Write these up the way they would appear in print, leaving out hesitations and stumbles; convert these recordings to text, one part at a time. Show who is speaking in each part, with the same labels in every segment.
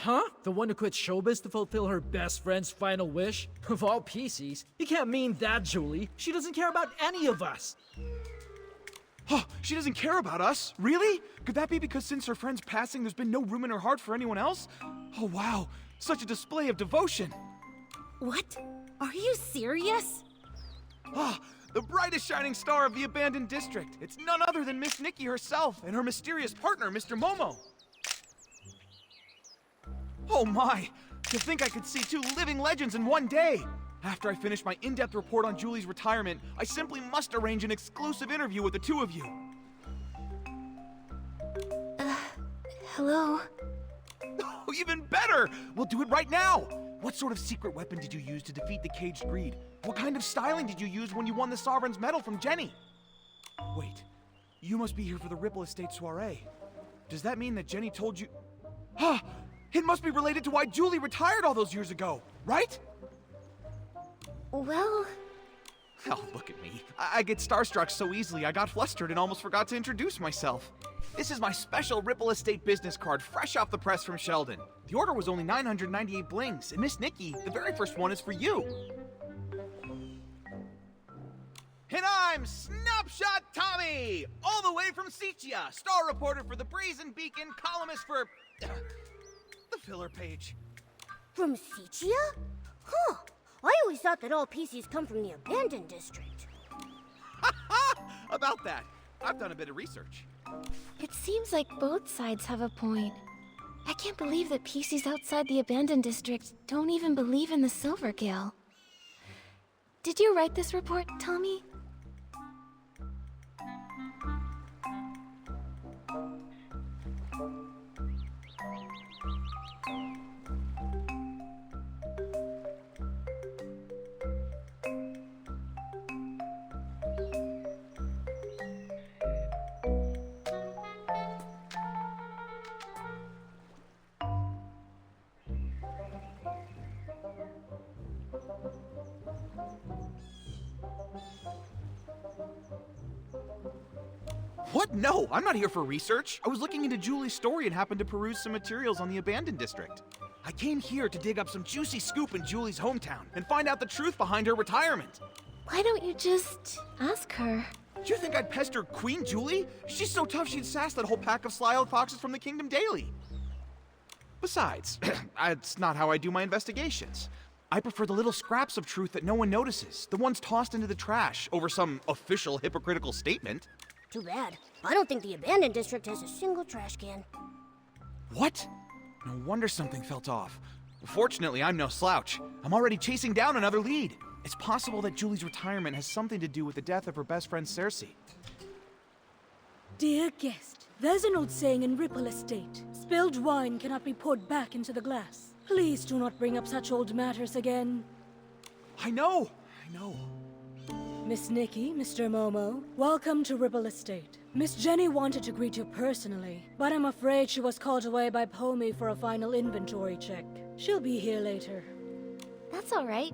Speaker 1: Huh? The one who quit showbiz to fulfill her best friend's final wish? Of all PCs, you can't mean that, Julie. She doesn't care about any of us.
Speaker 2: Oh, she doesn't care about us? Really? Could that be because since her friend's passing, there's been no room in her heart for anyone else? Oh, wow. Such a display of devotion.
Speaker 3: What? Are you serious?
Speaker 2: Ah, the brightest shining star of the abandoned district. It's none other than Miss Nikki herself and her mysterious partner, Mr. Momo. Oh my! To think I could see two living legends in one day! After I finish my in-depth report on Julie's retirement, I simply must arrange an exclusive interview with the two of you.
Speaker 3: Hello?
Speaker 2: Oh, even better! We'll do it right now! What sort of secret weapon did you use to defeat the caged greed? What kind of styling did you use when you won the Sovereign's Medal from Jenny? Wait, you must be here for the Ripple Estate soiree. Does that mean that Jenny told you... Ah! It must be related to why Julie retired all those years ago, right?
Speaker 3: Well...
Speaker 2: Oh, look at me. I get starstruck so easily I got flustered and almost forgot to introduce myself. This is my special Ripple Estate business card fresh off the press from Sheldon. The order was only 998 blings, and Miss Nikki, the very first one is for you. And I'm Snapshot Tommy, all the way from Seachia, star reporter for the Brazen Beacon, columnist for... the filler page.
Speaker 3: From Seachia? Huh. I always thought that all PCs come from the abandoned district.
Speaker 2: About that, I've done a bit of research.
Speaker 4: It seems like both sides have a point. I can't believe that PCs outside the abandoned district don't even believe in the Silver Gill. Did you write this report, Tommy?
Speaker 2: What? No, I'm not here for research. I was looking into Julie's story and happened to peruse some materials on the abandoned district. I came here to dig up some juicy scoop in Julie's hometown and find out the truth behind her retirement.
Speaker 4: Why don't you just ask her?
Speaker 2: Do you think I'd pester Queen Julie? She's so tough she'd sass that whole pack of sly-old foxes from the Kingdom Daily. Besides, that's not how I do my investigations. I prefer the little scraps of truth that no one notices, the ones tossed into the trash over some official hypocritical statement.
Speaker 3: Too bad. I don't think the abandoned district has a single trash can.
Speaker 2: What? No wonder something felt off. Fortunately, I'm no slouch. I'm already chasing down another lead. It's possible that Julie's retirement has something to do with the death of her best friend Cersei.
Speaker 5: Dear guest, there's an old saying in Ripple Estate. Spilled wine cannot be poured back into the glass. Please do not bring up such old matters again.
Speaker 2: I know.
Speaker 5: Miss Nikki, Mr. Momo, welcome to Ripple Estate. Miss Jenny wanted to greet you personally, but I'm afraid she was called away by Pomey for a final inventory check. She'll be here later.
Speaker 4: That's all right.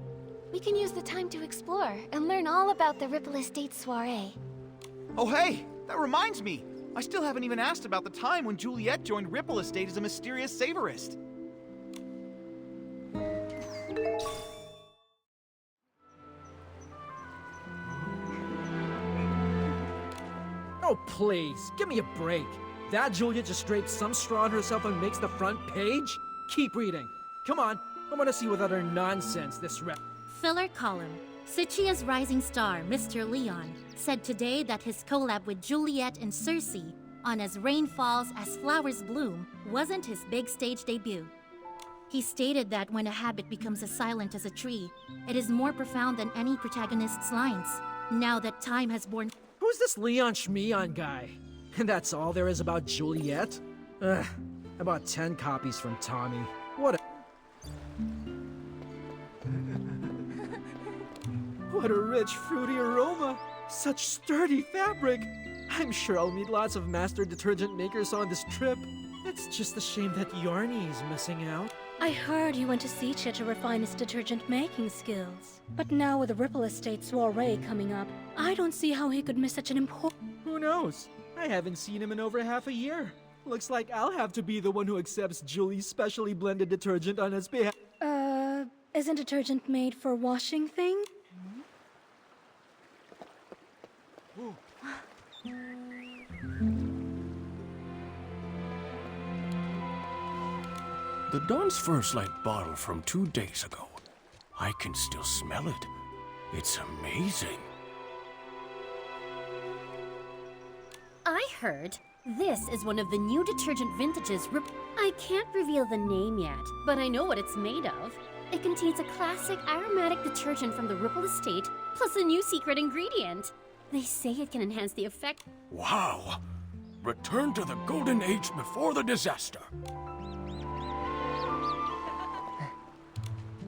Speaker 4: We can use the time to explore and learn all about the Ripple Estate soiree.
Speaker 2: Oh hey, that reminds me. I still haven't even asked about the time when Juliet joined Ripple Estate as a mysterious savorist.
Speaker 1: Oh, please, give me a break. That Julia just drapes some straw on herself and makes the front page? Keep reading. Come on, I want to see what other nonsense this
Speaker 6: Filler column. Sichia's rising star, Mr. Leon, said today that his collab with Juliet and Cersei on As Rain Falls, As Flowers Bloom wasn't his big stage debut. He stated that when a habit becomes as silent as a tree, it is more profound than any protagonist's lines. Now that time has borne...
Speaker 1: Who's this Leon Schmeon guy? And that's all there is about Juliet? Ugh, I bought 10 copies from Tommy. What a rich, fruity aroma! Such sturdy fabric! I'm sure I'll meet lots of master detergent makers on this trip. It's just a shame that Yarny's missing out.
Speaker 5: I heard you went to Seachia to refine his detergent making skills. But now with the Ripple Estate soiree coming up, I don't see how he could miss such an important...
Speaker 1: Who knows? I haven't seen him in over half a year. Looks like I'll have to be the one who accepts Julie's specially blended detergent on his behalf.
Speaker 5: Isn't detergent made for washing thing?
Speaker 7: The Dawn's First Light bottle from 2 days ago. I can still smell it. It's amazing.
Speaker 8: I heard this is one of the new detergent vintages. I can't reveal the name yet, but I know what it's made of. It contains a classic aromatic detergent from the Ripple Estate, plus a new secret ingredient. They say it can enhance the effect.
Speaker 7: Wow! Return to the golden age before the disaster.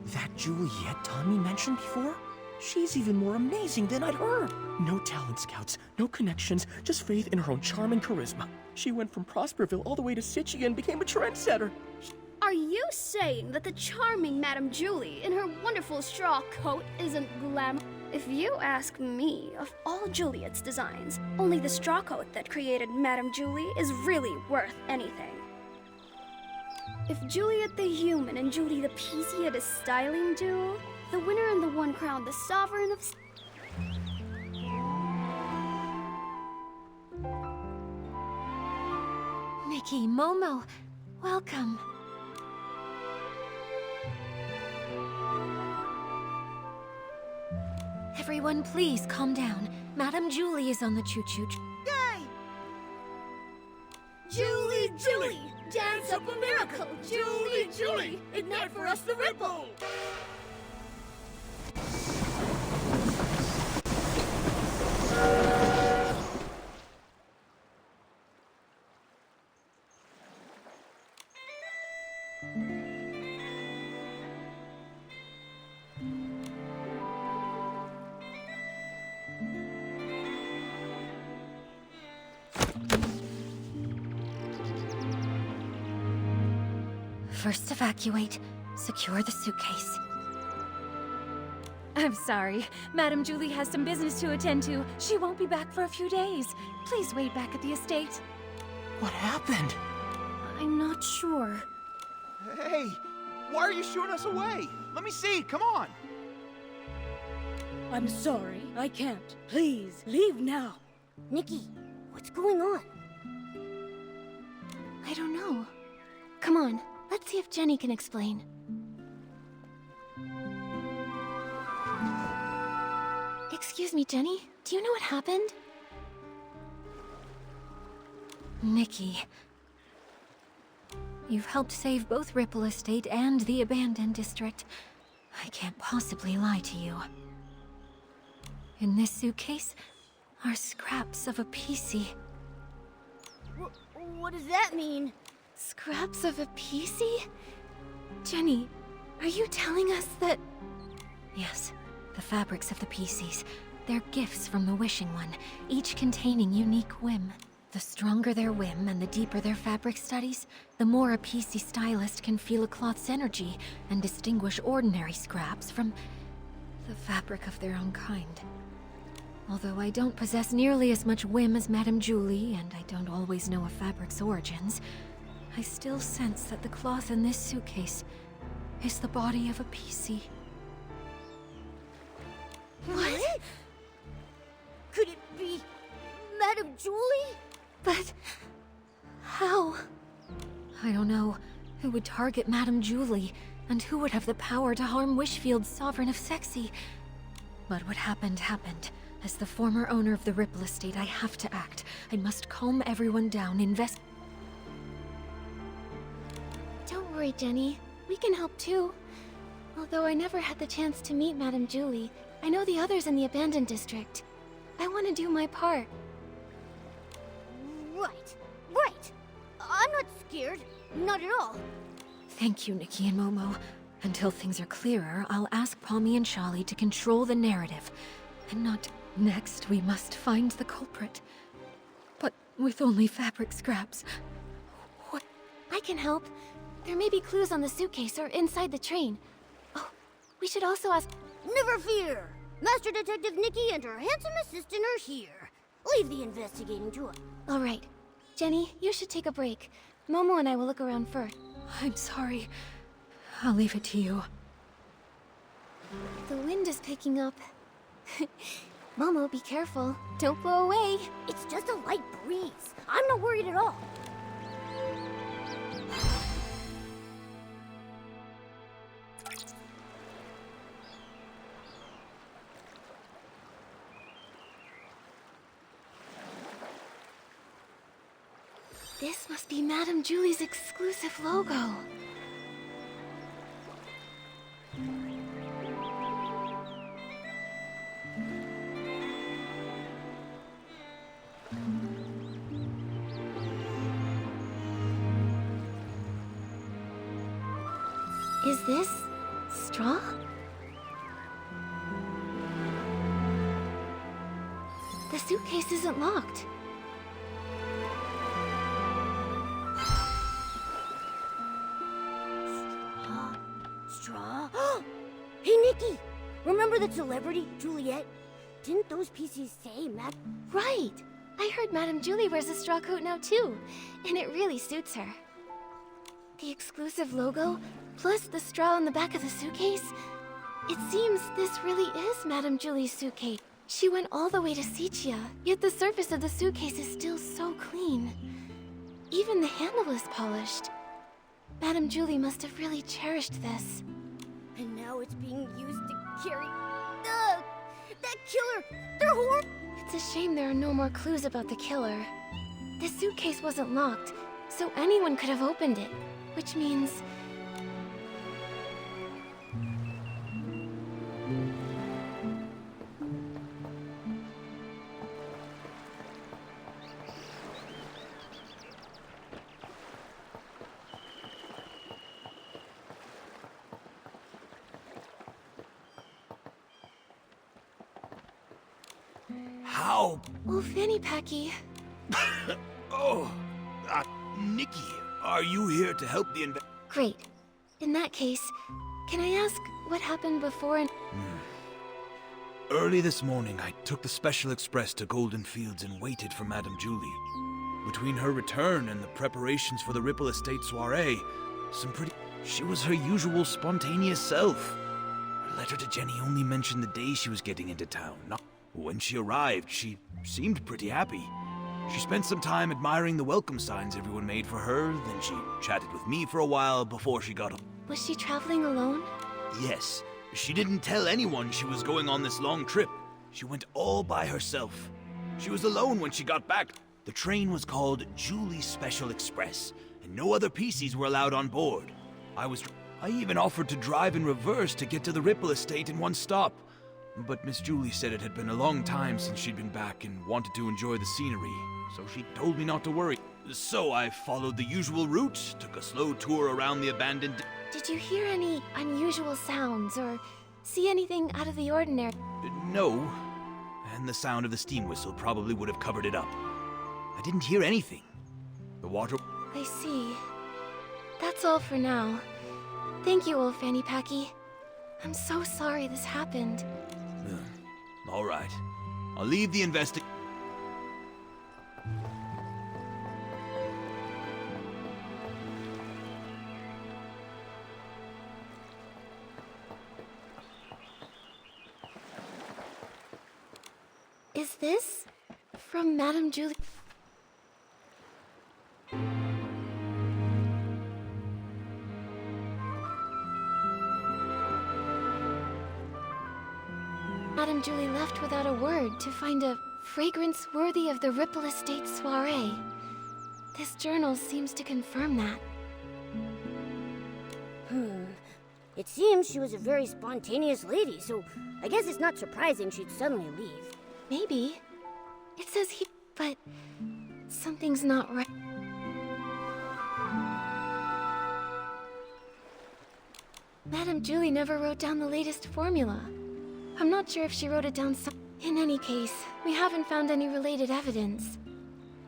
Speaker 9: That Juliet Tommy mentioned before? She's even more amazing than I'd heard. No talent scouts, no connections, just faith in her own charm and charisma. She went from Prosperville all the way to Sitchie and became a trendsetter.
Speaker 10: Are you saying that the charming Madame Julie in her wonderful straw coat isn't glam? If you ask me, of all Juliet's designs, only the straw coat that created Madame Julie is really worth anything. If Juliet the human and Julie the PC had a styling duo, the winner and the one crowned the sovereign of...
Speaker 4: Nikki, Momo, welcome. Everyone, please calm down. Madame Julie is on the choo-choo.
Speaker 3: Yay! Julie, Julie! Dance up a miracle! Julie, Julie! Ignite for us the ripple!
Speaker 4: First evacuate. Secure the suitcase. I'm sorry. Madame Julie has some business to attend to. She won't be back for a few days. Please wait back at the estate.
Speaker 9: What happened?
Speaker 8: I'm not sure.
Speaker 2: Hey, why are you shooing us away? Let me see, come on.
Speaker 5: I'm sorry, I can't. Please, leave now.
Speaker 3: Nikki, what's going on?
Speaker 4: I don't know. Come on, let's see if Jenny can explain. Excuse me, Jenny. Do you know what happened? Nikki. You've helped save both Ripple Estate and the Abandoned District. I can't possibly lie to you. In this suitcase are scraps of a PC.
Speaker 3: What does that mean?
Speaker 4: Scraps of a PC? Jenny, are you telling us that... Yes, the fabrics of the PCs. They're gifts from the Wishing One, each containing unique whim. The stronger their whim and the deeper their fabric studies, the more a PC stylist can feel a cloth's energy and distinguish ordinary scraps from the fabric of their own kind. Although I don't possess nearly as much whim as Madame Julie, and I don't always know a fabric's origins, I still sense that the cloth in this suitcase is the body of a PC.
Speaker 3: What? Could it be Madame Julie?
Speaker 4: But... how? I don't know. Who would target Madame Julie, and who would have the power to harm Wishfield's Sovereign of Sexy? But what happened, happened. As the former owner of the Ripple Estate, I have to act. I must calm everyone down, Don't worry, Jenny. We can help too. Although I never had the chance to meet Madame Julie, I know the others in the Abandoned District. I want to do my part.
Speaker 3: Right. I'm not scared. Not at all.
Speaker 4: Thank you, Nikki and Momo. Until things are clearer, I'll ask Palmy and Charlie to control the narrative. And not... Next, we must find the culprit. But with only fabric scraps. What? I can help. There may be clues on the suitcase or inside the train. Oh, we should also ask...
Speaker 3: Never fear. Master Detective Nikki and her handsome assistant are here. Leave the investigating to us.
Speaker 4: All right. Jenny, you should take a break. Momo and I will look around first.
Speaker 5: I'm sorry. I'll leave it to you.
Speaker 4: The wind is picking up. Momo, be careful. Don't blow away.
Speaker 3: It's just a light breeze. I'm not worried at all.
Speaker 4: This must be Madame Julie's exclusive logo. Is this straw? The suitcase isn't locked.
Speaker 3: Straw? Hey, Nikki! Remember that celebrity, Juliet? Didn't those PCs say
Speaker 4: Right! I heard Madame Julie wears a straw coat now too, and it really suits her. The exclusive logo, plus the straw on the back of the suitcase? It seems this really is Madame Julie's suitcase. She went all the way to Sichia, yet the surface of the suitcase is still so clean. Even the handle is polished. Madame Julie must have really cherished this.
Speaker 3: And now it's being used to carry... Ugh! That killer! They're horrible!
Speaker 4: It's a shame there are no more clues about the killer. The suitcase wasn't locked, so anyone could have opened it, which means...
Speaker 2: How?
Speaker 4: Oh, Fanny Packy.
Speaker 2: Oh, Nikki, are you here to help the
Speaker 4: Great. In that case, can I ask what happened before and...
Speaker 2: Early this morning, I took the Special Express to Golden Fields and waited for Madame Julie. Between her return and the preparations for the Ripple Estate soiree, she was her usual spontaneous self. Her letter to Jenny only mentioned the day she was getting into town. When she arrived, she seemed pretty happy. She spent some time admiring the welcome signs everyone made for her, then she chatted with me for a while before she got home.
Speaker 4: Was she traveling alone?
Speaker 2: Yes. She didn't tell anyone she was going on this long trip. She went all by herself. She was alone when she got back. The train was called Julie's Special Express, and no other PCs were allowed on board. I even offered to drive in reverse to get to the Ripple Estate in one stop. But Miss Julie said it had been a long time since she'd been back and wanted to enjoy the scenery, so she told me not to worry. So I followed the usual route, took a slow tour around the abandoned...
Speaker 4: Did you hear any unusual sounds or see anything out of the ordinary?
Speaker 2: No, and the sound of the steam whistle probably would have covered it up. I didn't hear anything. The water...
Speaker 4: I see. That's all for now. Thank you, old Fanny Packy. I'm so sorry this happened.
Speaker 2: All right. I'll leave the
Speaker 4: Is this from Madame Julie? Madame Julie left without a word to find a fragrance worthy of the Ripple Estate soiree. This journal seems to confirm that.
Speaker 3: It seems she was a very spontaneous lady, so I guess it's not surprising she'd suddenly leave.
Speaker 4: Maybe. It says he... but... something's not right. Madame Julie never wrote down the latest formula. I'm not sure if she wrote it down In any case, we haven't found any related evidence.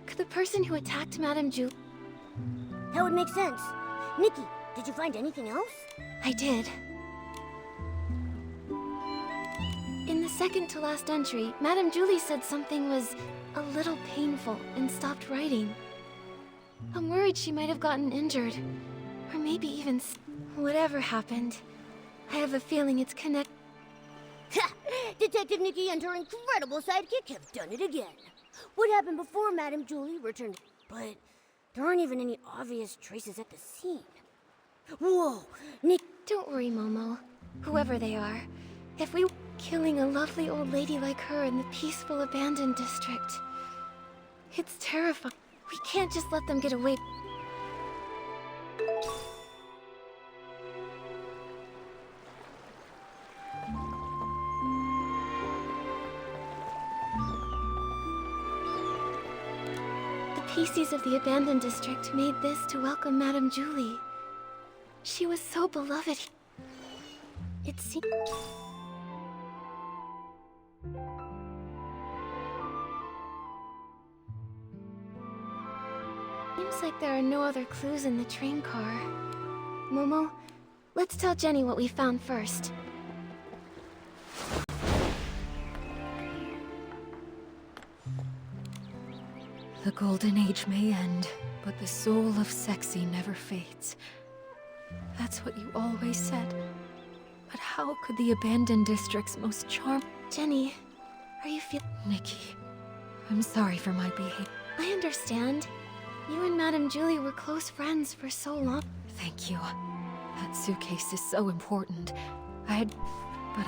Speaker 4: Could the person who attacked Madame Julie...
Speaker 3: That would make sense. Nikki, did you find anything else?
Speaker 4: I did. In the second to last entry, Madame Julie said something was a little painful and stopped writing. I'm worried she might have gotten injured. Or maybe even whatever happened. I have a feeling it's connected.
Speaker 3: Ha! Detective Nikki and her incredible sidekick have done it again. What happened before Madame Julie returned? But there aren't even any obvious traces at the scene. Whoa! Nick...
Speaker 4: Don't worry, Momo. Whoever they are. If we... Killing a lovely old lady like her in the peaceful abandoned district. It's terrifying. We can't just let them get away. The PCs of the abandoned district made this to welcome Madame Julie. She was so beloved. It seems like there are no other clues in the train car. Momo, let's tell Jenny what we found first.
Speaker 11: The golden age may end, but the soul of sexy never fades. That's what you always said. But how could the abandoned district's most
Speaker 4: Jenny, are you
Speaker 11: Nikki, I'm sorry for my behavior.
Speaker 4: I understand. You and Madame Julie were close friends for so long.
Speaker 11: Thank you. That suitcase is so important. But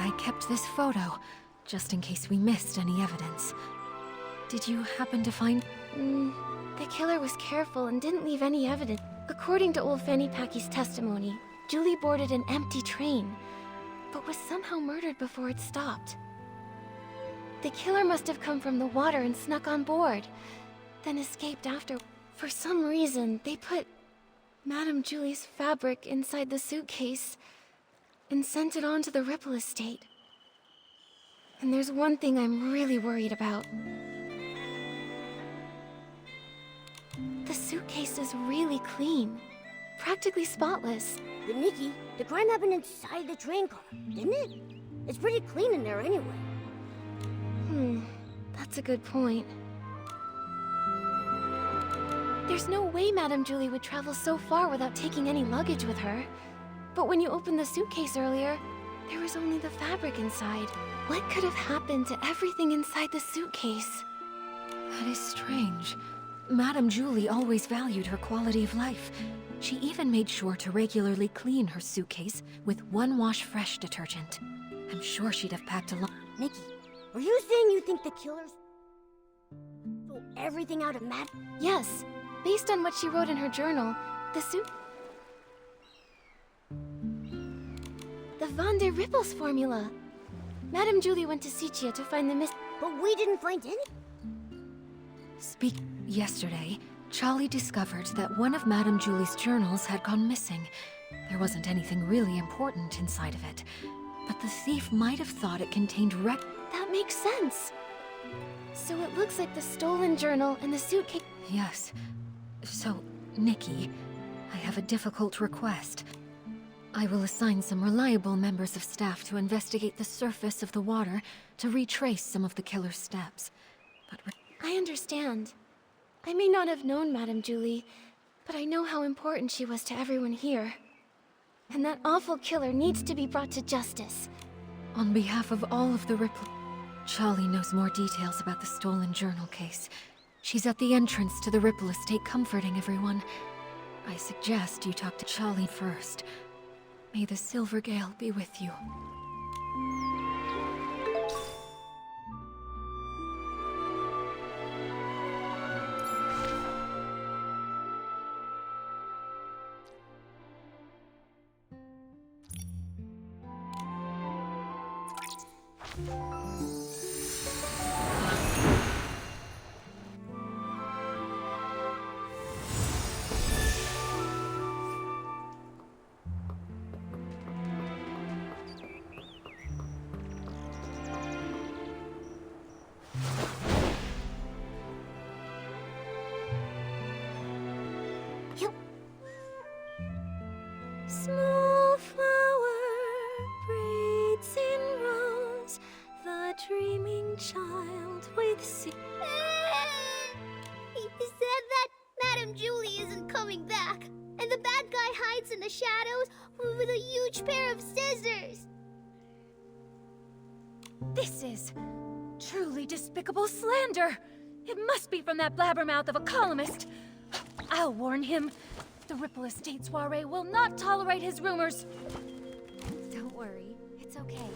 Speaker 11: I kept this photo, just in case we missed any evidence. Did you happen to find...
Speaker 4: The killer was careful and didn't leave any evidence. According to old Fanny Packy's testimony, Julie boarded an empty train, but was somehow murdered before it stopped. The killer must have come from the water and snuck on board, then escaped after. For some reason, they put Madame Julie's fabric inside the suitcase and sent it on to the Ripple estate. And there's one thing I'm really worried about. The suitcase is really clean, practically spotless.
Speaker 3: But Nikki, the crime happened inside the train car, didn't it? It's pretty clean in there anyway.
Speaker 4: That's a good point. There's no way Madame Julie would travel so far without taking any luggage with her. But when you opened the suitcase earlier, there was only the fabric inside. What could have happened to everything inside the suitcase?
Speaker 11: That is strange. Madame Julie always valued her quality of life. She even made sure to regularly clean her suitcase with one wash fresh detergent. I'm sure she'd have packed a lot.
Speaker 3: Nikki, are you saying you think the killers stole everything out of
Speaker 4: Yes. Based on what she wrote in her journal, the Van der Rippels formula. Madame Julie went to Sicia to find the
Speaker 3: But we didn't find any.
Speaker 11: Yesterday, Charlie discovered that one of Madame Julie's journals had gone missing. There wasn't anything really important inside of it, but the thief might have thought it contained
Speaker 4: That makes sense. So it looks like the stolen journal and the suitcase...
Speaker 11: Yes. So, Nikki, I have a difficult request. I will assign some reliable members of staff to investigate the surface of the water to retrace some of the killer's steps. But
Speaker 4: I understand. I may not have known Madame Julie, but I know how important she was to everyone here. And that awful killer needs to be brought to justice.
Speaker 11: On behalf of all of the Ripple... Charlie knows more details about the stolen journal case. She's at the entrance to the Ripple estate comforting everyone. I suggest you talk to Charlie first. May the Silver Gale be with you.
Speaker 3: Madame Julie isn't coming back. And the bad guy hides in the shadows with a huge pair of scissors.
Speaker 11: This is truly despicable slander. It must be from that blabbermouth of a columnist. I'll warn him. The Ripple Estate soiree will not tolerate his rumors.
Speaker 4: Don't worry, it's okay.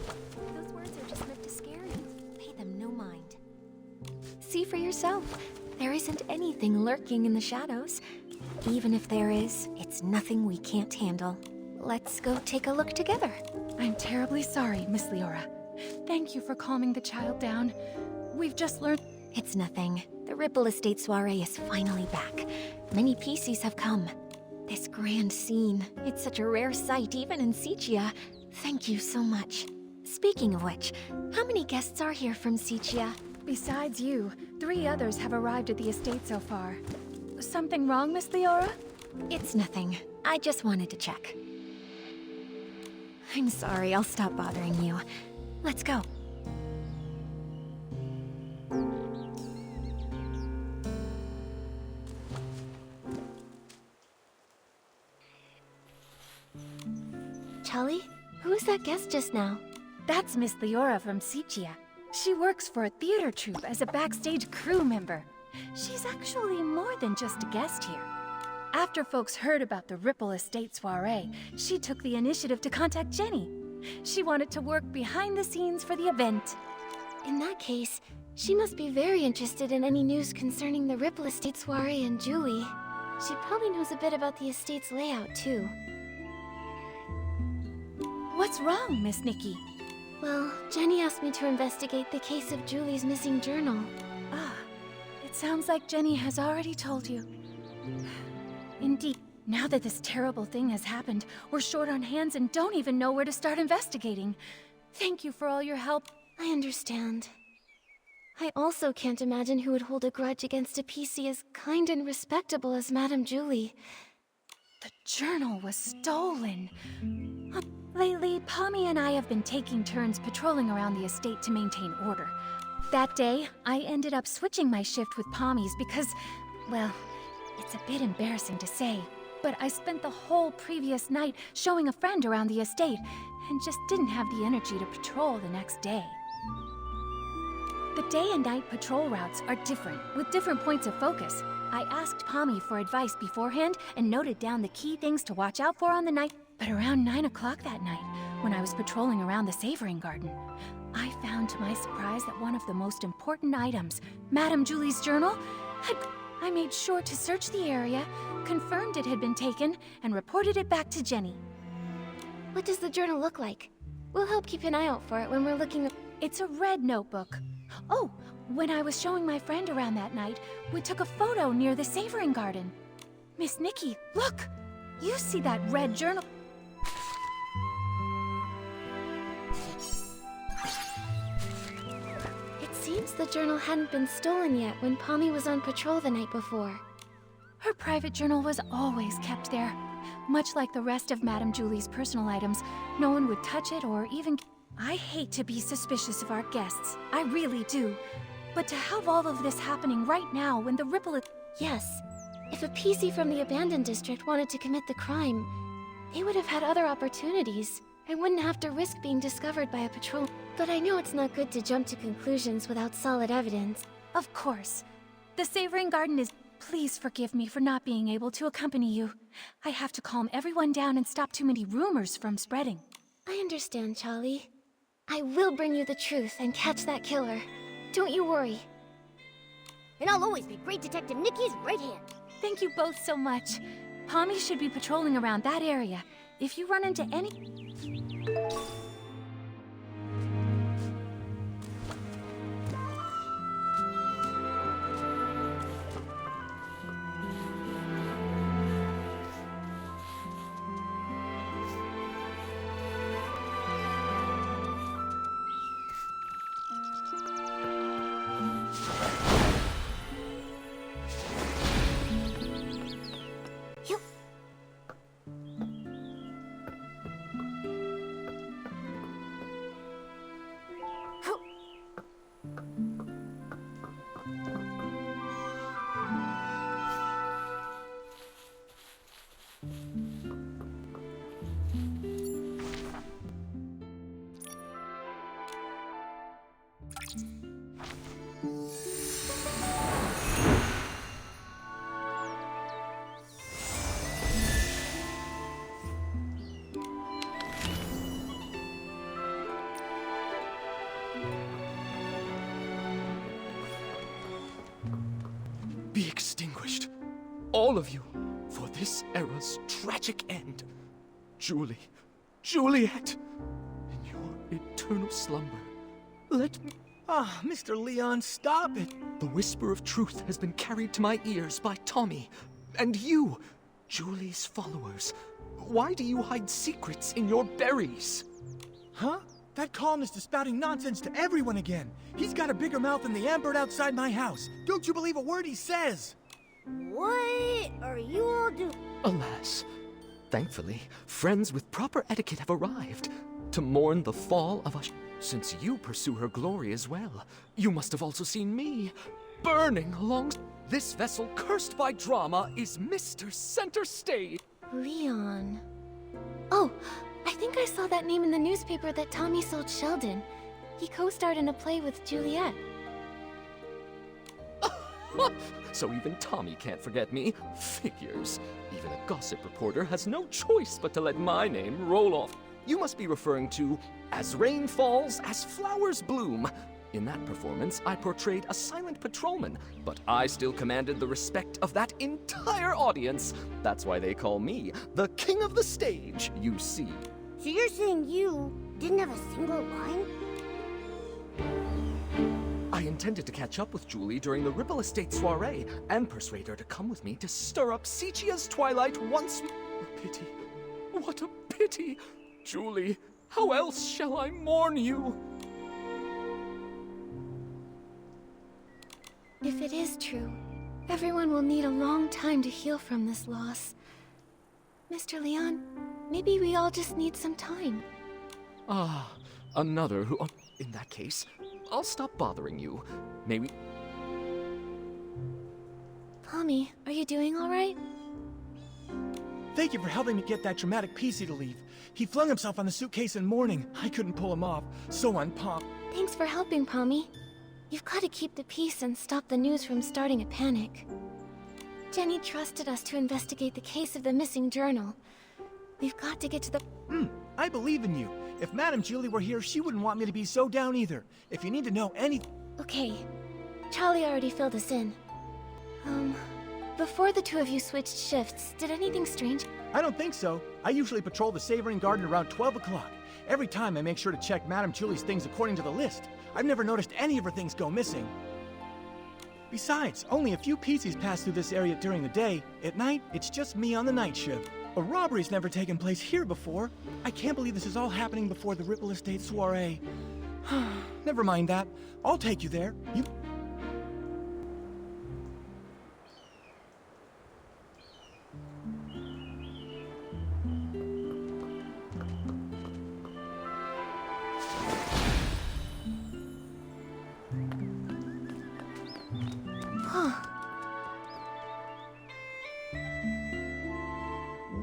Speaker 4: Those words are just meant to scare you. Pay them no mind. See for yourself. There isn't anything lurking in the shadows. Even if there is, it's nothing we can't handle. Let's go take a look together.
Speaker 11: I'm terribly sorry, Miss Leora. Thank you for calming the child down. We've just learned...
Speaker 4: It's nothing. The Ripple Estate soiree is finally back. Many PCs have come. This grand scene, it's such a rare sight even in Sichia. Thank you so much. Speaking of which, how many guests are here from Sichia?
Speaker 11: Besides you, 3 others have arrived at the estate so far. Something wrong, Miss Leora?
Speaker 4: It's nothing. I just wanted to check. I'm sorry, I'll stop bothering you. Let's go. Charlie, who was that guest just now?
Speaker 11: That's Miss Leora from Sichia. She works for a theater troupe as a backstage crew member. She's actually more than just a guest here. After folks heard about the Ripple Estate soiree, she took the initiative to contact Jenny. She wanted to work behind the scenes for the event.
Speaker 4: In that case, she must be very interested in any news concerning the Ripple Estate soiree and Julie. She probably knows a bit about the estate's layout, too.
Speaker 11: What's wrong, Miss Nikki?
Speaker 4: Well, Jenny asked me to investigate the case of Julie's missing journal.
Speaker 11: Ah, it sounds like Jenny has already told you. Indeed, now that this terrible thing has happened, we're short on hands and don't even know where to start investigating. Thank you for all your help.
Speaker 4: I understand. I also can't imagine who would hold a grudge against a PC as kind and respectable as Madame Julie.
Speaker 11: The journal was stolen. Lately, Pommy and I have been taking turns patrolling around the estate to maintain order. That day, I ended up switching my shift with Pommy's because, well, it's a bit embarrassing to say, but I spent the whole previous night showing a friend around the estate and just didn't have the energy to patrol the next day. The day and night patrol routes are different, with different points of focus. I asked Pommy for advice beforehand and noted down the key things to watch out for on the night. But around 9 o'clock that night, when I was patrolling around the Savoring Garden, I found to my surprise that one of the most important items, Madame Julie's journal, I made sure to search the area, confirmed it had been taken, and reported it back to Jenny.
Speaker 4: What does the journal look like? We'll help keep an eye out for it when we're looking...
Speaker 11: It's a red notebook. Oh, when I was showing my friend around that night, we took a photo near the Savoring Garden. Miss Nikki, look! You see that red journal...
Speaker 4: It seems the journal hadn't been stolen yet when Pommy was on patrol the night before.
Speaker 11: Her private journal was always kept there. Much like the rest of Madame Julie's personal items, no one would touch it or even... I hate to be suspicious of our guests. I really do. But to have all of this happening right now when the Ripple...
Speaker 4: Yes. If a PC from the abandoned district wanted to commit the crime, they would have had other opportunities. I wouldn't have to risk being discovered by a patrol. But I know it's not good to jump to conclusions without solid evidence.
Speaker 11: Of course. The Savoring Garden is... Please forgive me for not being able to accompany you. I have to calm everyone down and stop too many rumors from spreading.
Speaker 4: I understand, Charlie. I will bring you the truth and catch that killer. Don't you worry.
Speaker 3: And I'll always be Great Detective Nikki's right hand.
Speaker 11: Thank you both so much. Pommy should be patrolling around that area. If you run into any...
Speaker 9: Be extinguished, all of you, for this era's tragic end. Julie, Juliet, in your eternal slumber, let me...
Speaker 12: Ah, Mr. Leon, stop it.
Speaker 9: The whisper of truth has been carried to my ears by Tommy, and you, Julie's followers. Why do you hide secrets in your berries?
Speaker 12: Huh? That columnist is spouting nonsense to everyone again. He's got a bigger mouth than the ambird outside my house. Don't you believe a word he says?
Speaker 3: What are you all doing?
Speaker 9: Alas, thankfully, friends with proper etiquette have arrived to mourn the fall of us. Since you pursue her glory as well, you must have also seen me burning along. This vessel cursed by drama is Mr. Center Stage.
Speaker 4: Leon. Oh, I think I saw that name in the newspaper that Tommy sold Sheldon. He co-starred in a play with Juliet.
Speaker 9: So even Tommy can't forget me. Figures. Even a gossip reporter has no choice but to let my name roll off. You must be referring to As Rain Falls, As Flowers Bloom. In that performance, I portrayed a silent patrolman, but I still commanded the respect of that entire audience. That's why they call me the king of the stage, you see.
Speaker 3: So you're saying you didn't have a single line?
Speaker 9: I intended to catch up with Julie during the Ripple Estate soiree and persuade her to come with me to stir up Sicia's twilight once more. A pity. What a pity. Julie, how else shall I mourn you?
Speaker 4: If it is true, everyone will need a long time to heal from this loss. Mr. Leon, maybe we all just need some time.
Speaker 9: Ah, another who... in that case, I'll stop bothering you. Maybe...
Speaker 4: Tommy, are you doing all right?
Speaker 12: Thank you for helping me get that dramatic PC to leave. He flung himself on the suitcase in mourning. I couldn't pull him off. So unpopped.
Speaker 4: Thanks for helping, Pommy. You've got to keep the peace and stop the news from starting a panic. Jenny trusted us to investigate the case of the missing journal. We've got to get to the...
Speaker 12: I believe in you. If Madame Julie were here, she wouldn't want me to be so down either. If you need to know anything...
Speaker 4: Okay. Charlie already filled us in. Before the two of you switched shifts, did anything strange?
Speaker 12: I don't think so. I usually patrol the Savoring Garden around 12 o'clock. Every time I make sure to check Madame Julie's things according to the list. I've never noticed any of her things go missing. Besides, only a few PCs pass through this area during the day. At night, it's just me on the night shift. A robbery's never taken place here before. I can't believe this is all happening before the Ripple Estate soiree. Never mind that. I'll take you there. You...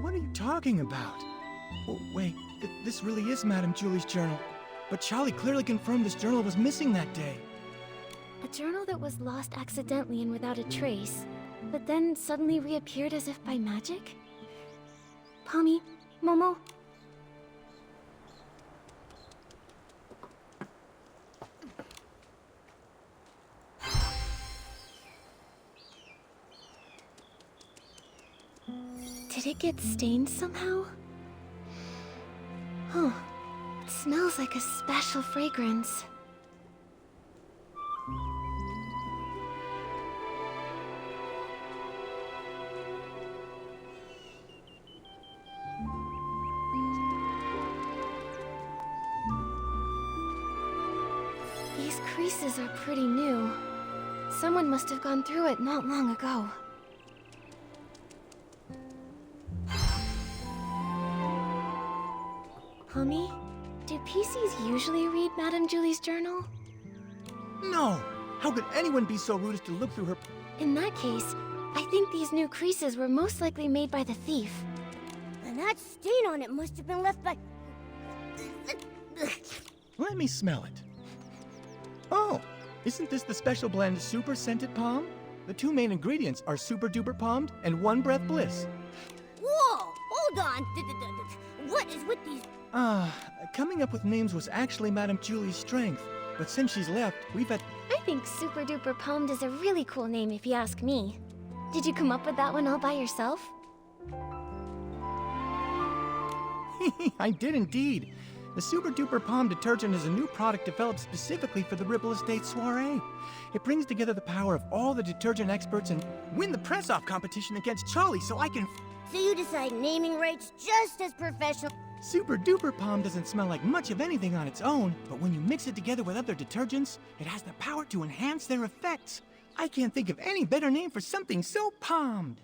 Speaker 12: What are you talking about? Oh, wait, this really is Madame Julie's journal. But Charlie clearly confirmed this journal was missing that day.
Speaker 4: A journal that was lost accidentally and without a trace, but then suddenly reappeared as if by magic? Pommy, Momo? Did it get stained somehow? Huh. It smells like a special fragrance. These creases are pretty new. Someone must have gone through it not long ago. Pommy, do PCs usually read Madame Julie's journal?
Speaker 12: No! How could anyone be so rude as to look through her...
Speaker 4: In that case, I think these new creases were most likely made by the thief.
Speaker 3: that stain on it must have been left by...
Speaker 12: Let me smell it. Oh, isn't this the special blend Super Scented Palm? The two main ingredients are Super Duper Palmed and One Breath Bliss.
Speaker 3: Whoa! Hold on! What is with these...
Speaker 12: Coming up with names was actually Madame Julie's strength. But since she's left, we've had...
Speaker 4: I think Super Duper Palmed is a really cool name if you ask me. Did you come up with that one all by yourself?
Speaker 12: I did indeed. The Super Duper Palm detergent is a new product developed specifically for the Ripple Estate soiree. It brings together the power of all the detergent experts and win the press-off competition against Charlie so I can...
Speaker 3: So you decide naming rights just as professional...
Speaker 12: Super Duper Palm doesn't smell like much of anything on its own, but when you mix it together with other detergents, it has the power to enhance their effects. I can't think of any better name for something so palmed.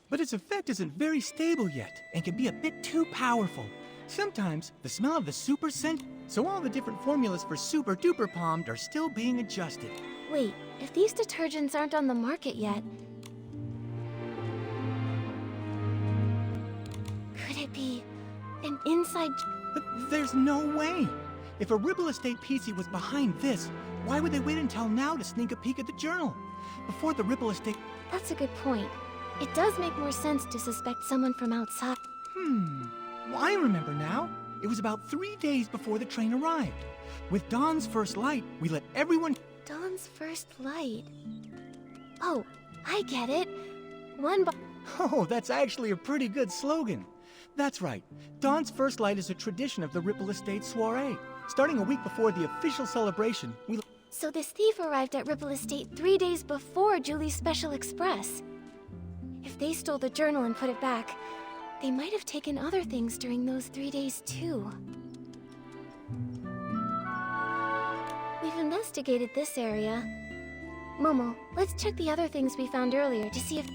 Speaker 12: But its effect isn't very stable yet, and can be a bit too powerful. Sometimes, the smell of the super scent, so all the different formulas for Super Duper Palmed are still being adjusted.
Speaker 4: Wait, if these detergents aren't on the market yet, could it be an inside...
Speaker 12: But there's no way. If a Ripple Estate PC was behind this, why would they wait until now to sneak a peek at the journal? Before the Ripple Estate...
Speaker 4: That's a good point. It does make more sense to suspect someone from outside.
Speaker 12: Well, I remember now. It was about 3 days before the train arrived. With dawn's first light, we let everyone...
Speaker 4: Dawn's first light. Oh, I get it.
Speaker 12: Oh, that's actually a pretty good slogan. That's right. Dawn's first light is a tradition of the Ripple Estate soiree. Starting a week before the official celebration, we...
Speaker 4: So this thief arrived at Ripple Estate 3 days before Julie's Special Express. If they stole the journal and put it back, they might have taken other things during those 3 days too. We've investigated this area. Momo, let's check the other things we found earlier to see if...